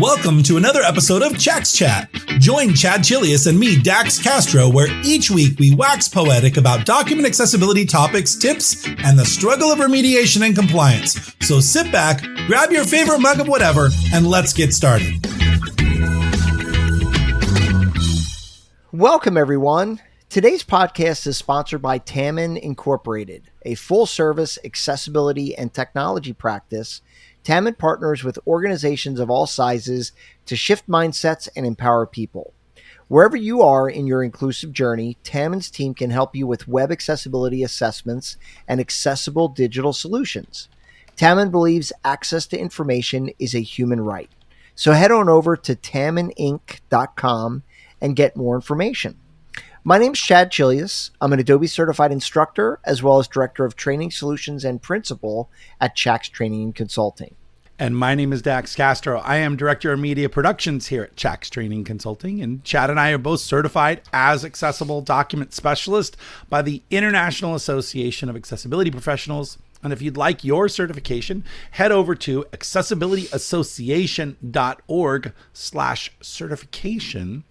Welcome to another episode of Chax Chat. Join Chad Chilius and me, Dax Castro, where each week we wax poetic about document accessibility topics, tips, and the struggle of remediation and compliance. So sit back, grab your favorite mug of whatever, and let's get started. Welcome, everyone. Today's podcast is sponsored by Tamin Incorporated, a full-service accessibility and technology practice. Tamin partners with organizations of all sizes to shift mindsets and empower people. Wherever you are in your inclusive journey, Tamin's team can help you with web accessibility assessments and accessible digital solutions. Tamin believes access to information is a human right. So head on over to tamininc.com and get more information. My name is Chad Chilius. I'm an Adobe certified instructor as well as director of training solutions and principal at Chax Training and Consulting. And my name is Dax Castro. I am director of media productions here at Chax Training Consulting. And Chad and I are both certified as accessible document specialist by the International Association of Accessibility Professionals. And if you'd like your certification, head over to accessibilityassociation.org/certification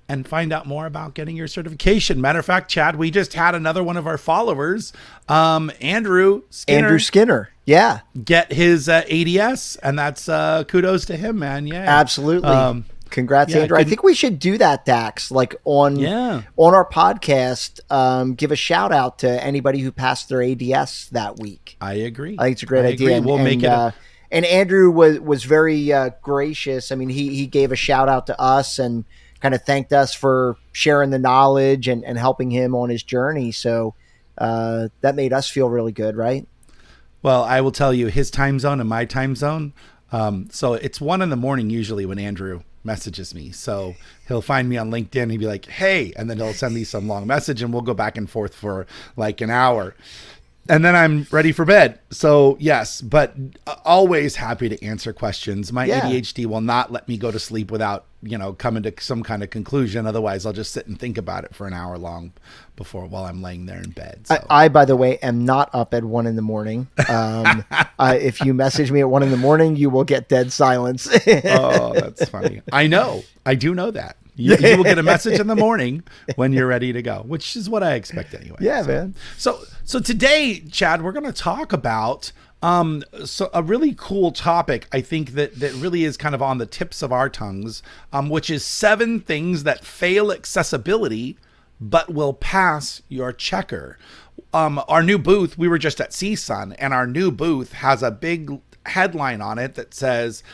and find out more about getting your certification. Matter of fact, Chad, we just had another one of our followers, Andrew Skinner. Yeah. Get his ADS, and that's kudos to him, man. Yeah. Absolutely. Congrats, Andrew. I think we should do that, Dax, like on our podcast, give a shout out to anybody who passed their ADS that week. I agree. I think it's a great idea. We'll make it. And Andrew was very gracious. I mean, he gave a shout out to us and kind of thanked us for sharing the knowledge and helping him on his journey. So that made us feel really good, right? Well, I will tell you his time zone and my time zone. So it's 1 a.m. usually when Andrew messages me. So he'll find me on LinkedIn. He'd be like, hey, and then he'll send me some long message and we'll go back and forth for like an hour. And then I'm ready for bed. So yes, but always happy to answer questions. My ADHD will not let me go to sleep without, coming to some kind of conclusion. Otherwise, I'll just sit and think about it for an hour long while I'm laying there in bed. So. I, by the way, am not up at 1 a.m. If you message me at 1 a.m, you will get dead silence. Oh, that's funny. I know. I do know that. You will get a message in the morning when you're ready to go, which is what I expect anyway. Yeah, man. So today, Chad, we're going to talk about a really cool topic. I think that really is kind of on the tips of our tongues, which is 7 things that fail accessibility but will pass your checker. Our new booth, we were just at CSUN, and our new booth has a big headline on it that says,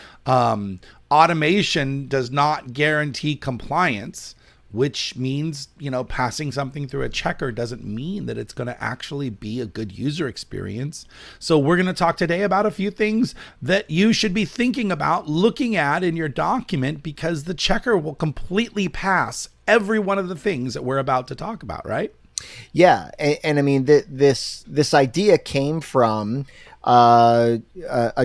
automation does not guarantee compliance, which means, passing something through a checker doesn't mean that it's going to actually be a good user experience. So we're going to talk today about a few things that you should be thinking about looking at in your document, because the checker will completely pass every one of the things that we're about to talk about, right? Yeah. And I mean, this idea came from a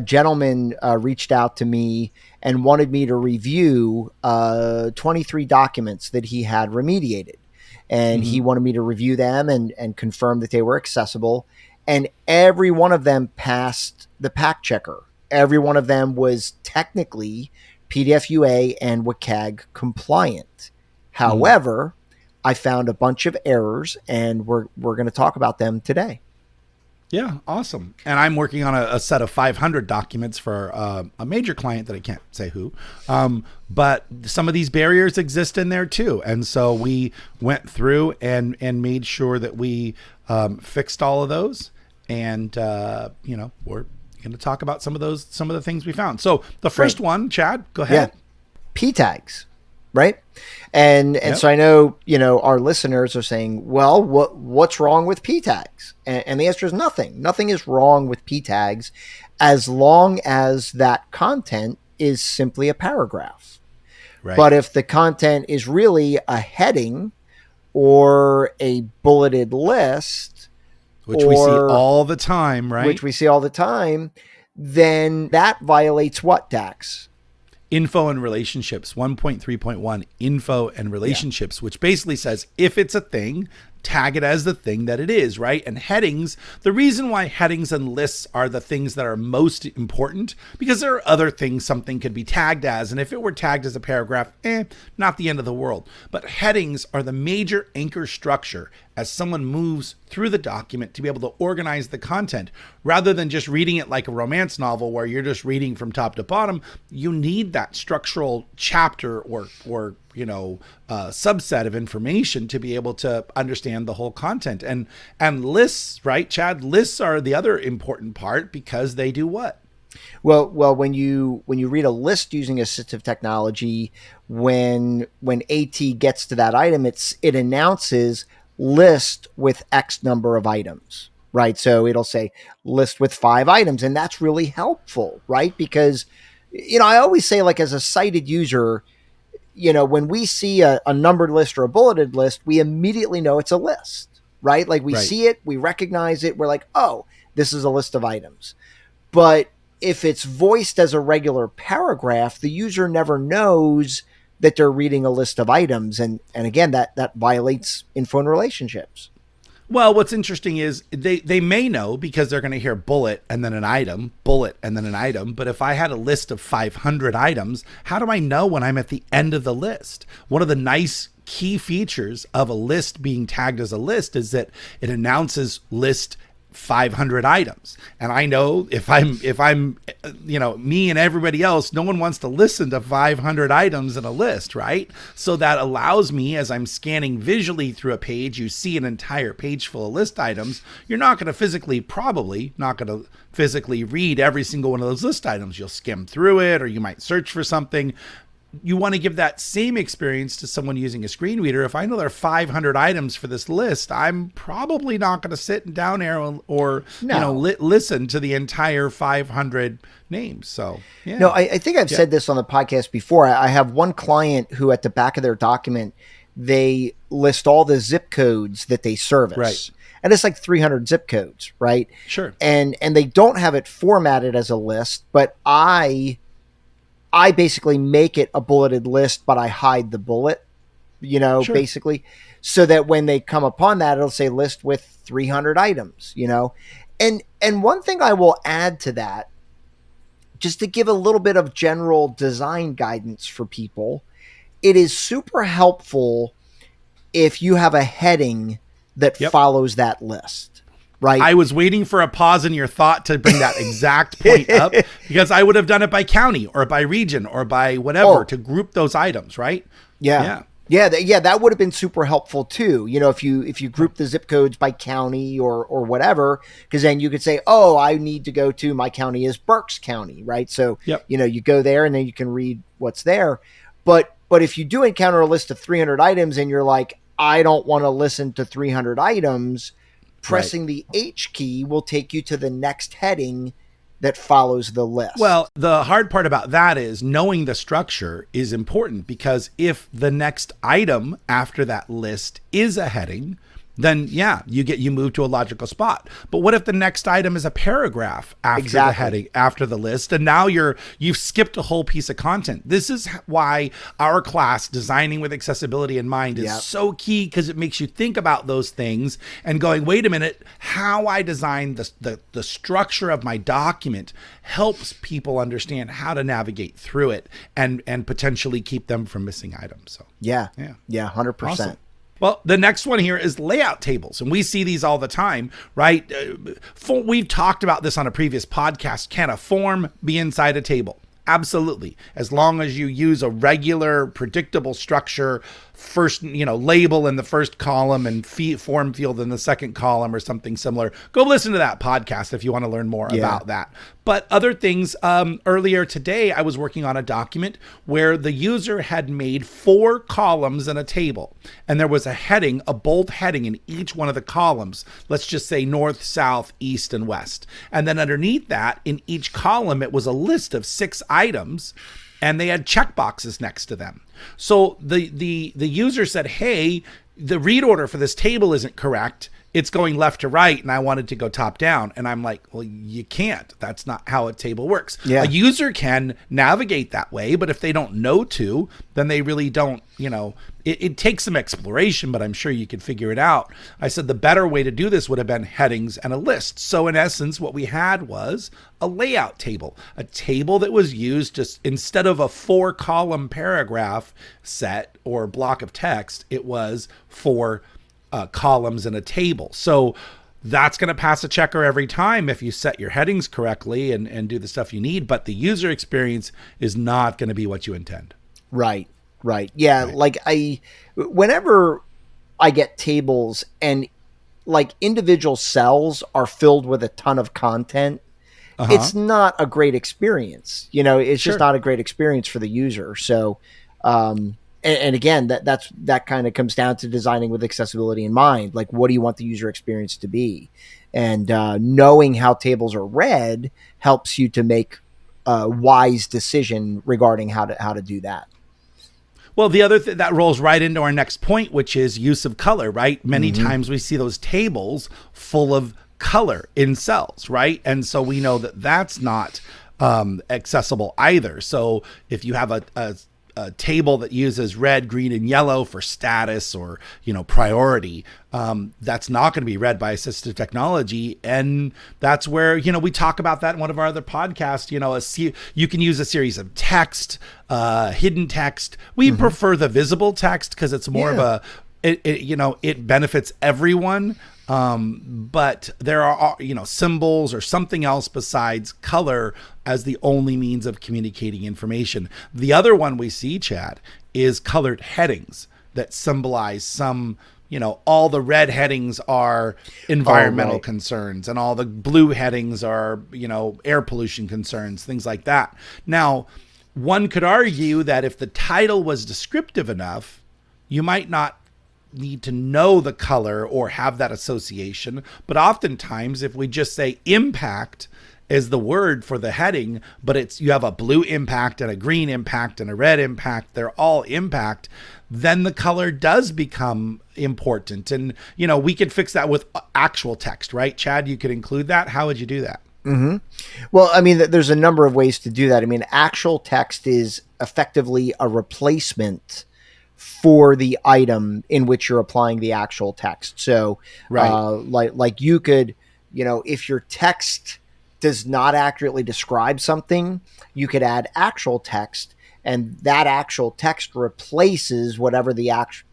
gentleman reached out to me and wanted me to review 23 documents that he had remediated. And he wanted me to review them and confirm that they were accessible. And every one of them passed the PAC Checker. Every one of them was technically PDF UA and WCAG compliant. However, I found a bunch of errors, and we're going to talk about them today. Yeah, awesome. And I'm working on a set of 500 documents for a major client that I can't say who. But some of these barriers exist in there too. And so we went through and made sure that we fixed all of those. And, we're going to talk about some of the things we found. So the first one, Chad, go ahead. Yeah. P tags. Right. And so I know, our listeners are saying, well, what's wrong with P tags? And the answer is nothing. Nothing is wrong with P tags as long as that content is simply a paragraph. Right. But if the content is really a heading or a bulleted list, which we see all the time, right? Which we see all the time, then that violates what, Dax? Info and relationships, 1.3.1, info and relationships, which basically says if it's a thing, tag it as the thing that it is, right? And headings, the reason why headings and lists are the things that are most important, because there are other things something could be tagged as. And if it were tagged as a paragraph, not the end of the world. But headings are the major anchor structure as someone moves through the document to be able to organize the content. Rather than just reading it like a romance novel where you're just reading from top to bottom, you need that structural chapter or subset of information to be able to understand the whole content. And lists, right, Chad? Lists are the other important part because they do what? Well, when you read a list using assistive technology, when AT gets to that item, it announces list with X number of items, right? So it'll say list with 5 items, and that's really helpful, right? Because, I always say, like, as a sighted user, when we see a numbered list or a bulleted list, we immediately know it's a list, right? Like we see it, we recognize it. We're like, oh, this is a list of items. But if it's voiced as a regular paragraph, the user never knows that they're reading a list of items. And again, that violates in-phone relationships. Well, what's interesting is they may know because they're going to hear bullet and then an item, bullet and then an item. But if I had a list of 500 items, how do I know when I'm at the end of the list? One of the nice key features of a list being tagged as a list is that it announces list 500 items. And I know if I'm me and everybody else, no one wants to listen to 500 items in a list, right? So that allows me, as I'm scanning visually through a page, you see an entire page full of list items. You're probably not going to physically read every single one of those list items. You'll skim through it, or you might search for something. You want to give that same experience to someone using a screen reader. If I know there are 500 items for this list, I'm probably not going to sit down there or listen to the entire 500 names. So, yeah. No, I think I've said this on the podcast before. I have one client who at the back of their document, they list all the zip codes that they service. Right. And it's like 300 zip codes, right? Sure. And they don't have it formatted as a list, but I basically make it a bulleted list, but I hide the bullet, Sure. basically, so that when they come upon that, it'll say list with 300 items, And one thing I will add to that, just to give a little bit of general design guidance for people, it is super helpful if you have a heading that follows that list. Right. I was waiting for a pause in your thought to bring that exact point up, because I would have done it by county or by region or by whatever to group those items, right? Yeah. That would have been super helpful too. If you group the zip codes by county or whatever, because then you could say, oh, I need to go to, my county is Berks County, right? So, you go there and then you can read what's there. But if you do encounter a list of 300 items and you're like, I don't want to listen to 300 items, pressing the H key will take you to the next heading that follows the list. Well, the hard part about that is knowing the structure is important, because if the next item after that list is a heading, then you move to a logical spot. But what if the next item is a paragraph after the heading, after the list, and now you've skipped a whole piece of content? This is why our class, Designing with Accessibility in Mind, is so key, because it makes you think about those things and going, wait a minute, how I design the structure of my document helps people understand how to navigate through it and potentially keep them from missing items. So 100%. Awesome. Well, the next one here is layout tables, and we see these all the time, right? We've talked about this on a previous podcast. Can a form be inside a table? Absolutely. As long as you use a regular, predictable structure, first, label in the first column and form field in the second column or something similar. Go listen to that podcast if you want to learn more about that. But other things, earlier today, I was working on a document where the user had made 4 columns in a table, and there was a heading, a bold heading in each one of the columns. Let's just say north, south, east, and west. And then underneath that, in each column, it was a list of 6 items, and they had checkboxes next to them. So the user said, hey, the read order for this table isn't correct. it's going left to right and I wanted to go top down. And I'm like, well, you can't. That's not how a table works. Yeah. A user can navigate that way, but if they don't know to, then they really don't, it takes some exploration, but I'm sure you can figure it out. I said the better way to do this would have been headings and a list. So in essence, what we had was a layout table, a table that was used just instead of a 4-column paragraph set or block of text, it was 4 columns in a table. So that's going to pass a checker every time if you set your headings correctly and do the stuff you need. But the user experience is not going to be what you intend. Right. Yeah. Right. Like whenever I get tables and like individual cells are filled with a ton of content, it's not a great experience. It's just not a great experience for the user. So, and again, that kind of comes down to designing with accessibility in mind. Like, what do you want the user experience to be? And knowing how tables are read helps you to make a wise decision regarding how to do that. Well, the other that rolls right into our next point, which is use of color, right? Many times we see those tables full of color in cells, right? And so we know that that's not accessible either. So if you have a table that uses red, green, and yellow for status or, priority, that's not going to be read by assistive technology. And that's where, we talk about that in one of our other podcasts, you can use a series of text, hidden text. We prefer the visible text because it's more of it benefits everyone. But there are, symbols or something else besides color as the only means of communicating information. The other one we see, Chad, is colored headings that symbolize some, all the red headings are environmental concerns and all the blue headings are, air pollution concerns, things like that. Now, one could argue that if the title was descriptive enough, you might not need to know the color or have that association. But oftentimes, if we just say impact is the word for the heading, but you have a blue impact and a green impact and a red impact, they're all impact, then the color does become important. And, we could fix that with actual text, right? Chad, you could include that. How would you do that? Well, I mean, there's a number of ways to do that. I mean, actual text is effectively a replacement for the item in which you're applying the actual text. So, like you could, if your text does not accurately describe something, you could add actual text, and that actual text replaces whatever the actual.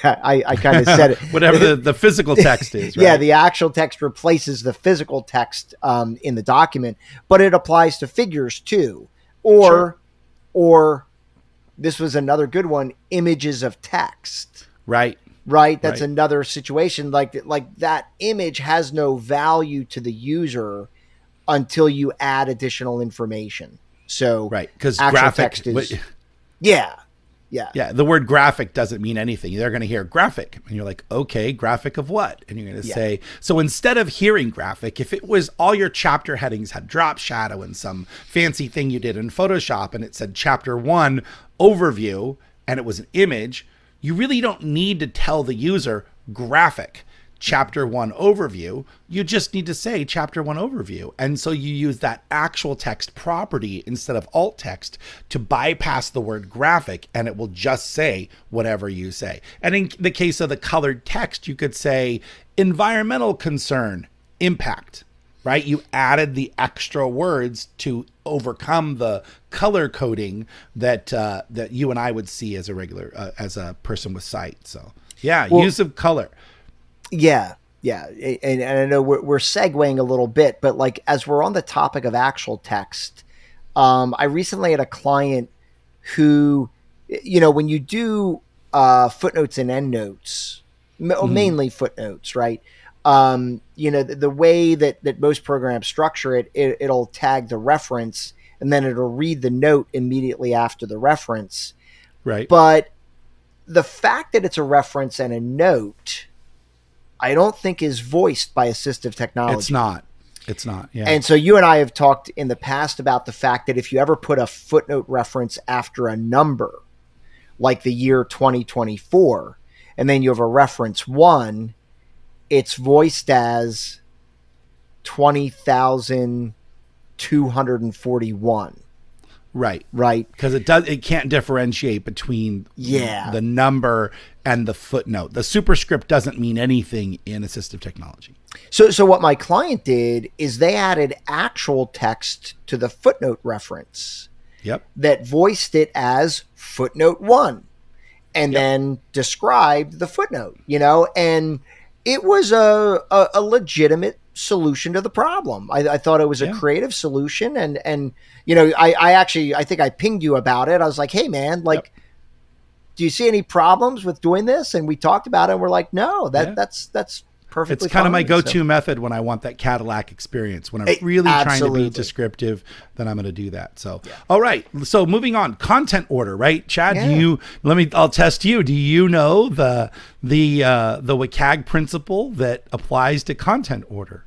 I kind of said it. Whatever the physical text is, right? Yeah, the actual text replaces the physical text in the document, but it applies to figures too, or this was another good one, images of text. Right. That's another situation. Like that image has no value to the user until you add additional information. So because graphic text is, yeah. The word graphic doesn't mean anything. They're going to hear graphic and you're like, okay, graphic of what? And you're going to say, so instead of hearing graphic, if it was all your chapter headings had drop shadow and some fancy thing you did in Photoshop and it said chapter 1 overview and it was an image, you really don't need to tell the user graphic chapter 1 overview. You just need to say chapter 1 overview. And so you use that actual text property instead of alt text to bypass the word graphic, and it will just say whatever you say. And in the case of the colored text, you could say environmental concern, impact, right? You added the extra words to overcome the color coding that you and I would see as a regular, as a person with sight. So use of color. Yeah. And I know we're segueing a little bit, but like, as we're on the topic of actual text, I recently had a client who, when you do footnotes and endnotes, mainly footnotes, right? The way that most programs structure it'll tag the reference and then it'll read the note immediately after the reference. Right. But the fact that it's a reference and a note, I don't think is voiced by assistive technology. It's not. Yeah. And so you and I have talked in the past about the fact that if you ever put a footnote reference after a number, like the year 2024, and then you have a reference 1, it's voiced as 20,241. Right. Right. Because it can't differentiate between the number and the footnote. The superscript doesn't mean anything in assistive technology. So what my client did is they added actual text to the footnote reference. Yep. That voiced it as footnote 1 and then described the footnote, and it was a legitimate solution to the problem. I thought it was a creative solution. And I think I pinged you about it. I was like, hey man, do you see any problems with doing this? And we talked about it and we're like, no, that's perfectly It's kind of fine. my go-to method when I want that Cadillac experience. When I'm really trying to be descriptive, then I'm going to do that. So, all right. So moving on, content order, right? Chad, I'll test you. Do you know the WCAG principle that applies to content order?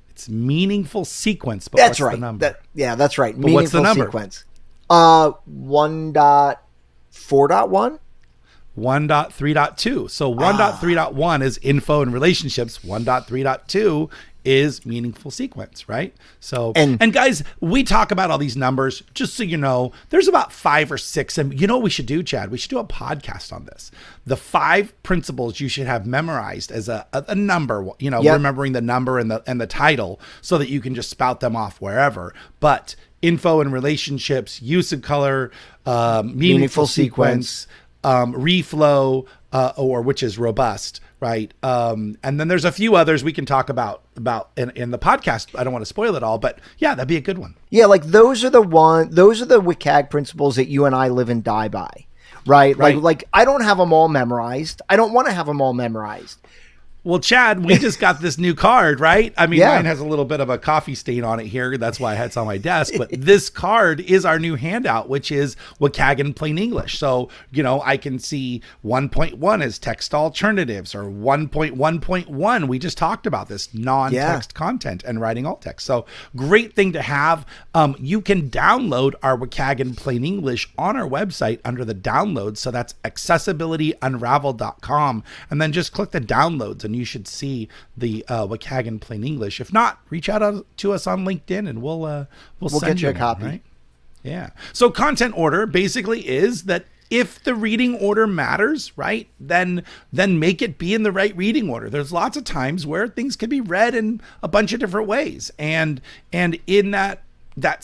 It's meaningful sequence, but what's the number? That's right. But what's the number? Sequence. 1.4.1. 1.3.2. So 1.3.1 is info and relationships. 1.3.2 is meaningful sequence, right? So, and guys, we talk about all these numbers, just so you know, there's about 5 or 6. And you know what we should do, Chad? We should do a podcast on this. The 5 principles you should have memorized as a number, remembering the number and the title so that you can just spout them off wherever. But info and relationships, use of color, meaningful sequence, reflow, or which is robust, right? And then there's a few others we can talk about in the podcast. I don't want to spoil it all, but that'd be a good one. Yeah, those are the WCAG principles that you and I live and die by, right? Like I don't have them all memorized. I don't want to have them all memorized. Well, Chad, we just got this new card, right? I mean, mine has a little bit of a coffee stain on it here. That's why it's on my desk. But this card is our new handout, which is WCAG in plain English. So, I can see 1.1 as text alternatives, or 1.1.1. We just talked about this non-text content and writing alt text. So great thing to have. You can download our WCAG in plain English on our website under the downloads. So that's accessibilityunravel.com. And then just click the downloads and you should see the WCAG in plain English. If not, reach out to us on LinkedIn and we'll send get you a copy. Right? Yeah. So content order basically is that if the reading order matters, right, then make it be in the right reading order. There's lots of times where things can be read in a bunch of different ways, and in that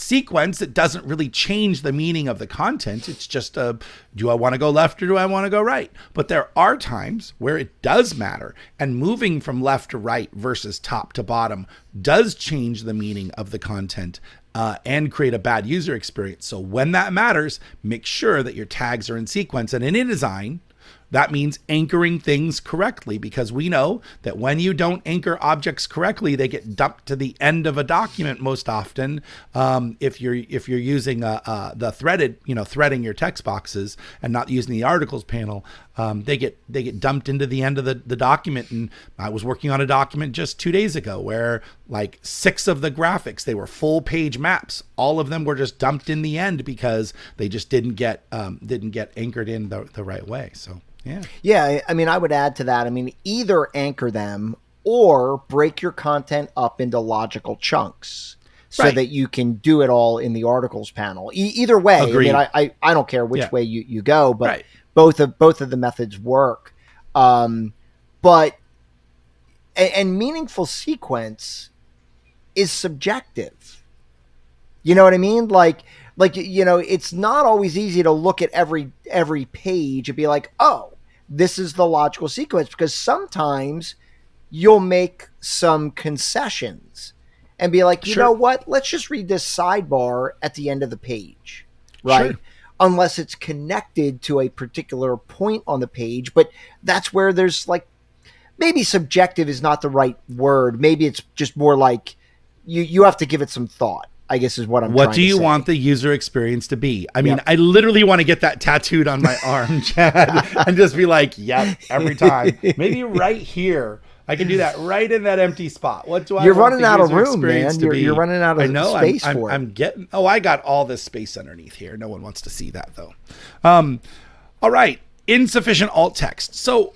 sequence, it doesn't really change the meaning of the content. It's just do I want to go left or do I want to go right? But there are times where it does matter, and moving from left to right versus top to bottom does change the meaning of the content and create a bad user experience. So when that matters, make sure that your tags are in sequence. And in InDesign, that means anchoring things correctly, because we know that when you don't anchor objects correctly, they get dumped to the end of a document most often. If you're using the threaded, threading your text boxes and not using the articles panel, they get dumped into the end of the document. And I was working on a document just 2 days ago where 6 of the graphics, they were full page maps. All of them were just dumped in the end because they just didn't get anchored in the right way. So. Yeah. I mean, I would add to that. I mean, either anchor them or break your content up into logical chunks so that you can do it all in the articles panel. Either way, Agreed. I mean, I don't care which way you go, but both of the methods work. But meaningful sequence is subjective. You know what I mean? It's not always easy to look at every page and be like, oh, this is the logical sequence, because sometimes you'll make some concessions and be like, you know what? Let's just read this sidebar at the end of the page, right? Sure. Unless it's connected to a particular point on the page. But that's where there's maybe subjective is not the right word. Maybe it's just more like you have to give it some thought, I guess is what I'm trying to say. What do you want the user experience to be? I mean, I literally want to get that tattooed on my arm, Chad, and just be like, yep, every time. Maybe right here. I can do that right in that empty spot. What do I You're want running the out of user room, man. experience to be? You're running out of space for it. I'm getting, I got all this space underneath here. No one wants to see that though. All right. Insufficient alt text. So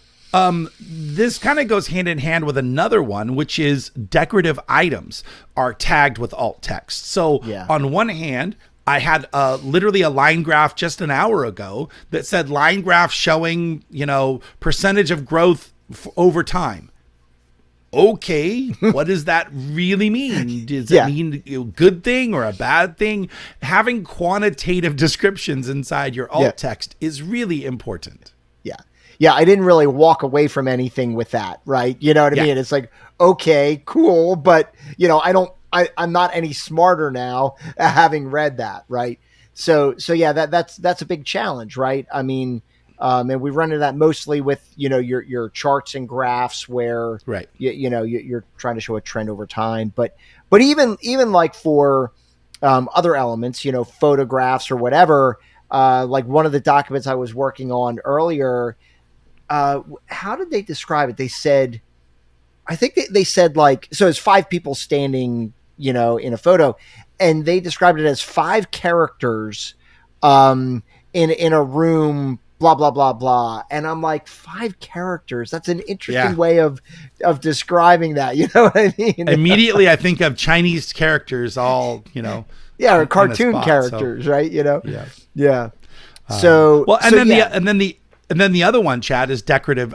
This kind of goes hand in hand with another one, which is decorative items are tagged with alt text. So on one hand, I had literally a line graph just an hour ago that said line graph showing, percentage of growth over time. Okay, what does that really mean? Does it mean a good thing or a bad thing? Having quantitative descriptions inside your alt text is really important. Yeah, I didn't really walk away from anything with that, right? You know what I mean? It's like, okay, cool, but I'm not any smarter now having read that, right? So yeah, that's a big challenge, right? I mean, and we run into that mostly with your charts and graphs where you're trying to show a trend over time, but even like for other elements, photographs or whatever, like one of the documents I was working on earlier. How did they describe it? They said, I think they said like, so it's 5 people standing, in a photo, and they described it as 5 characters, in a room, blah, blah, blah, blah. And I'm like, 5 characters. That's an interesting way of describing that. You know what I mean? Immediately I think of Chinese characters all, or cartoon characters, right? Yeah. And then the other one, Chad, is decorative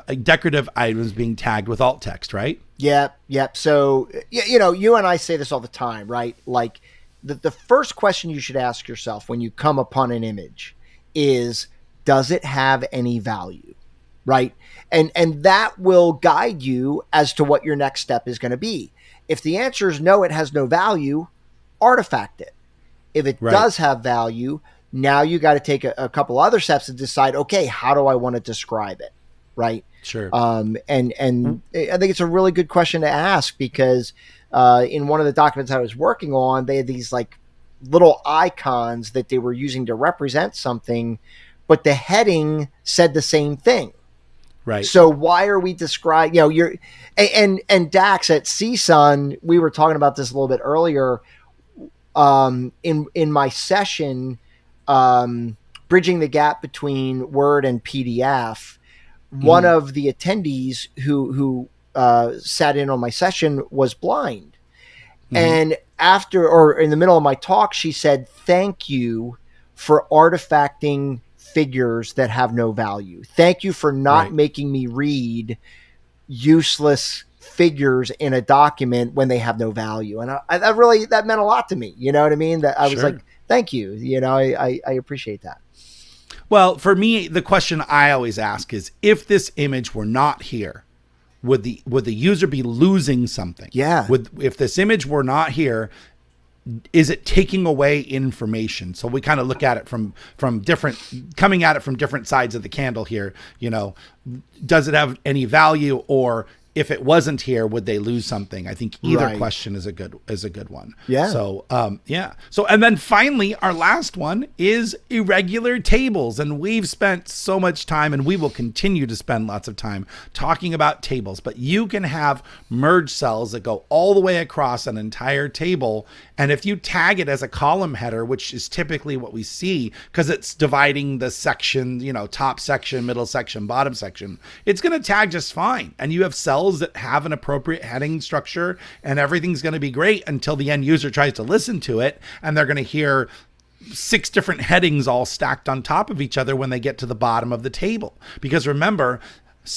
items being tagged with alt text, right? Yep. So, you and I say this all the time, right? Like the first question you should ask yourself when you come upon an image is, does it have any value, right? And that will guide you as to what your next step is going to be. If the answer is no, it has no value, artifact it. If it does have value, now you got to take a couple other steps to decide, okay, how do I want to describe it? Right. Sure. And I think it's a really good question to ask because in one of the documents I was working on, they had these like little icons that they were using to represent something, but the heading said the same thing. Right. So why are we describing, and Dax at CSUN, we were talking about this a little bit earlier, in my session, bridging the gap between Word and PDF. One of the attendees who sat in on my session was blind. And after, or in the middle of my talk, she said, "Thank you for artifacting figures that have no value. Thank you for not making me read useless figures in a document when they have no value." And that meant a lot to me. You know what I mean? That I was like, thank you. I appreciate that. Well, for me, the question I always ask is, if this image were not here, would the user be losing something? Yeah. If this image were not here, is it taking away information? So we kind of look at it from different, coming at it from different sides of the candle here. Does it have any value, or if it wasn't here, would they lose something? I think either question is a good one. Yeah. So, So, and then finally, our last one is irregular tables. And we've spent so much time, and we will continue to spend lots of time talking about tables, but you can have merge cells that go all the way across an entire table. And if you tag it as a column header, which is typically what we see, because it's dividing the section, top section, middle section, bottom section, it's going to tag just fine. And you have cells that have an appropriate heading structure, and everything's going to be great until the end user tries to listen to it, and they're going to hear 6 different headings all stacked on top of each other when they get to the bottom of the table. Because remember,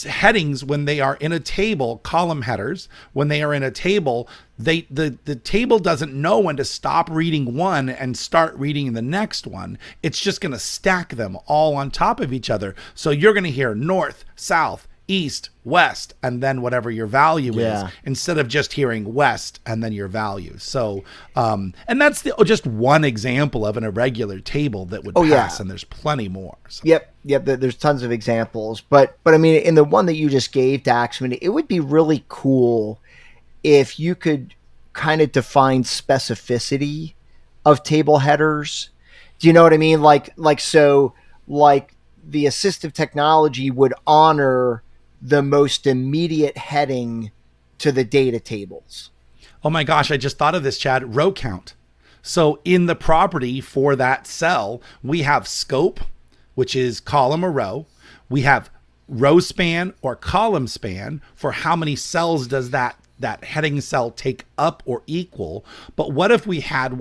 headings, when they are in a table, column headers, when they are in a table, the table doesn't know when to stop reading one and start reading the next one. It's just going to stack them all on top of each other. So you're going to hear north, south, east, west, and then whatever your value is, instead of just hearing west and then your value. So, and that's just one example of an irregular table that would pass, and there's plenty more. So. Yep. There's tons of examples, but I mean, in the one that you just gave, Dax, I mean, it would be really cool if you could kind of define specificity of table headers. Do you know what I mean? Like the assistive technology would honor the most immediate heading to the data tables. Oh my gosh, I just thought of this, Chad. Row count. So in the property for that cell, we have scope, which is column or row. We have row span or column span for how many cells does that heading cell take up or equal. But what if we had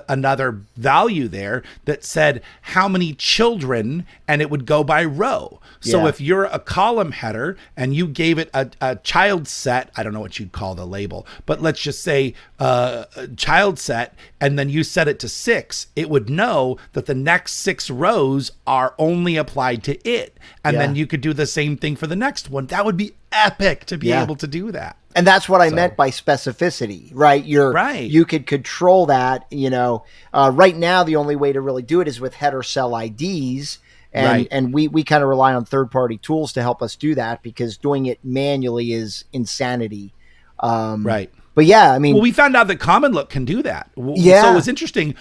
another value there that said how many children, and it would go by row. So if you're a column header and you gave it a child set, I don't know what you'd call the label, but let's just say child set, and then you set it to 6, it would know that the next 6 rows are only applied to it. And then you could do the same thing for the next one. That would be epic to be able to do that. And that's what I meant by specificity, right? You could control that, right now, the only way to really do it is with header cell IDs. And we kind of rely on third-party tools to help us do that, because doing it manually is insanity. Right. But yeah, I mean, well, we found out that Common Look can do that. Yeah. So it was interesting.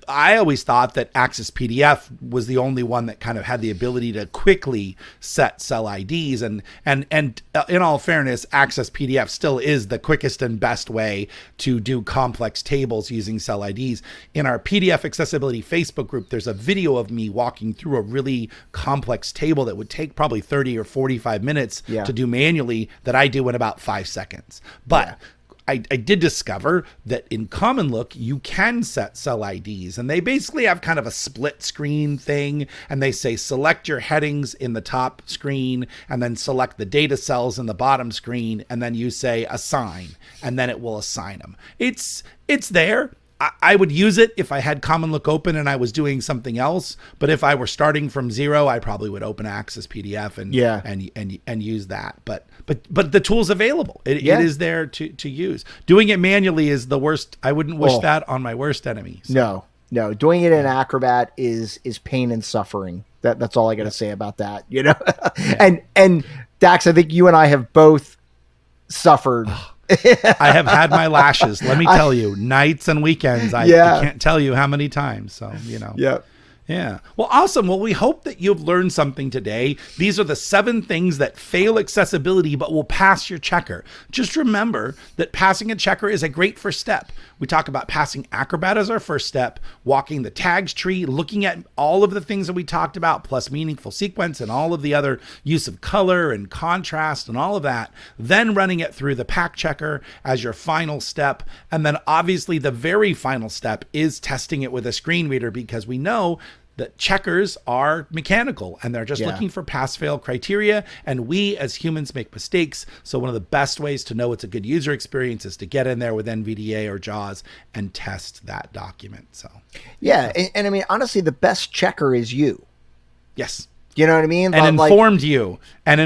I always thought that Access PDF was the only one that kind of had the ability to quickly set cell IDs. And in all fairness, Access PDF still is the quickest and best way to do complex tables using cell IDs. In our PDF Accessibility Facebook group, there's a video of me walking through a really complex table that would take probably 30 or 45 minutes to do manually, that I do in about 5 seconds. But I did discover that in Common Look, you can set cell IDs, and they basically have kind of a split screen thing. And they say, select your headings in the top screen, and then select the data cells in the bottom screen. And then you say assign, and then it will assign them. It's there. I would use it if I had Common Look open and I was doing something else. But if I were starting from 0, I probably would open Access PDF and use that. But the tool's available. It is there to use. Doing it manually is the worst. I wouldn't wish that on my worst enemy. So. No. Doing it in Acrobat is pain and suffering. That's all I got to say about that. And Dax, I think you and I have both suffered. I have had my lashes, let me tell you, nights and weekends. I can't tell you how many times. So, Yeah. Well, awesome. Well, we hope that you've learned something today. These are the 7 things that fail accessibility but will pass your checker. Just remember that passing a checker is a great first step. We talk about passing Acrobat as our first step, walking the tags tree, looking at all of the things that we talked about, plus meaningful sequence and all of the other use of color and contrast and all of that, then running it through the PAC Checker as your final step. And then obviously the very final step is testing it with a screen reader, because we know that checkers are mechanical and they're just looking for pass-fail criteria. And we as humans make mistakes. So one of the best ways to know it's a good user experience is to get in there with NVDA or JAWS and test that document. So and I mean, honestly, the best checker is you. Yes. You know what I mean? And informed you, right?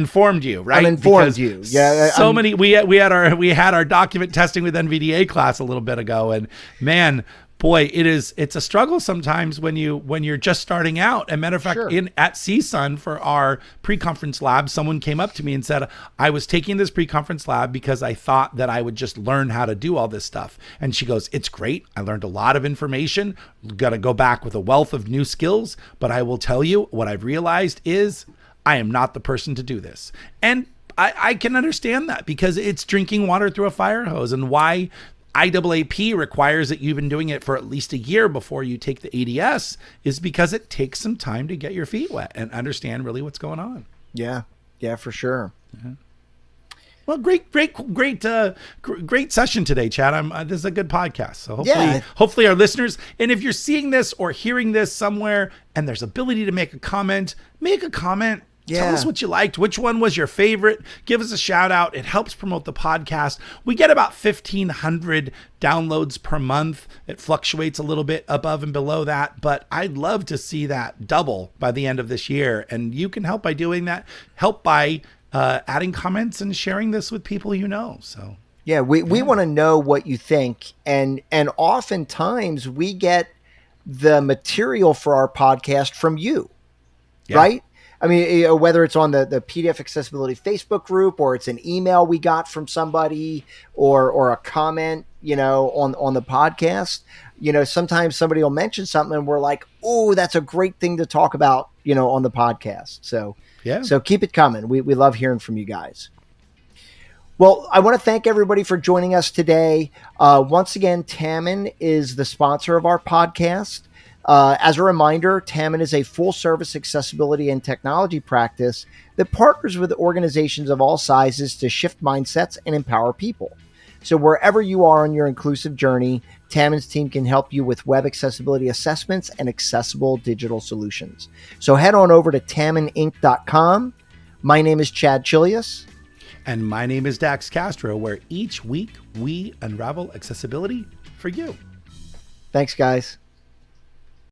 Uninformed you. Yeah. So many. We had our document testing with NVDA class a little bit ago, and man, boy, it's a struggle sometimes when you're just starting out. As a matter of fact, at CSUN for our pre-conference lab, someone came up to me and said, I was taking this pre-conference lab because I thought that I would just learn how to do all this stuff. And she goes, it's great. I learned a lot of information. Got to go back with a wealth of new skills. But I will tell you, what I've realized is I am not the person to do this. And I can understand that, because it's drinking water through a fire hose. And why IAAP requires that you've been doing it for at least a year before you take the ADS is because it takes some time to get your feet wet and understand really what's going on. Yeah, for sure. Yeah. Well, great session today, Chad. This is a good podcast. So hopefully our listeners, and if you're seeing this or hearing this somewhere and there's ability to make a comment. Tell us what you liked. Which one was your favorite? Give us a shout out. It helps promote the podcast. We get about 1,500 downloads per month. It fluctuates a little bit above and below that, but I'd love to see that double by the end of this year. And you can help by doing that. Help by adding comments and sharing this with people you know. So we want to know what you think. And oftentimes we get the material for our podcast from you, right? I mean, whether it's on the PDF Accessibility Facebook group, or it's an email we got from somebody, or a comment, on the podcast, sometimes somebody will mention something and we're like, oh, that's a great thing to talk about, on the podcast. So keep it coming. We love hearing from you guys. Well, I want to thank everybody for joining us today. Once again, Tamin is the sponsor of our podcast. As a reminder, Tamin is a full-service accessibility and technology practice that partners with organizations of all sizes to shift mindsets and empower people. So wherever you are on your inclusive journey, Tamin's team can help you with web accessibility assessments and accessible digital solutions. So head on over to tamininc.com. My name is Chad Chilius. And my name is Dax Castro, where each week we unravel accessibility for you. Thanks, guys.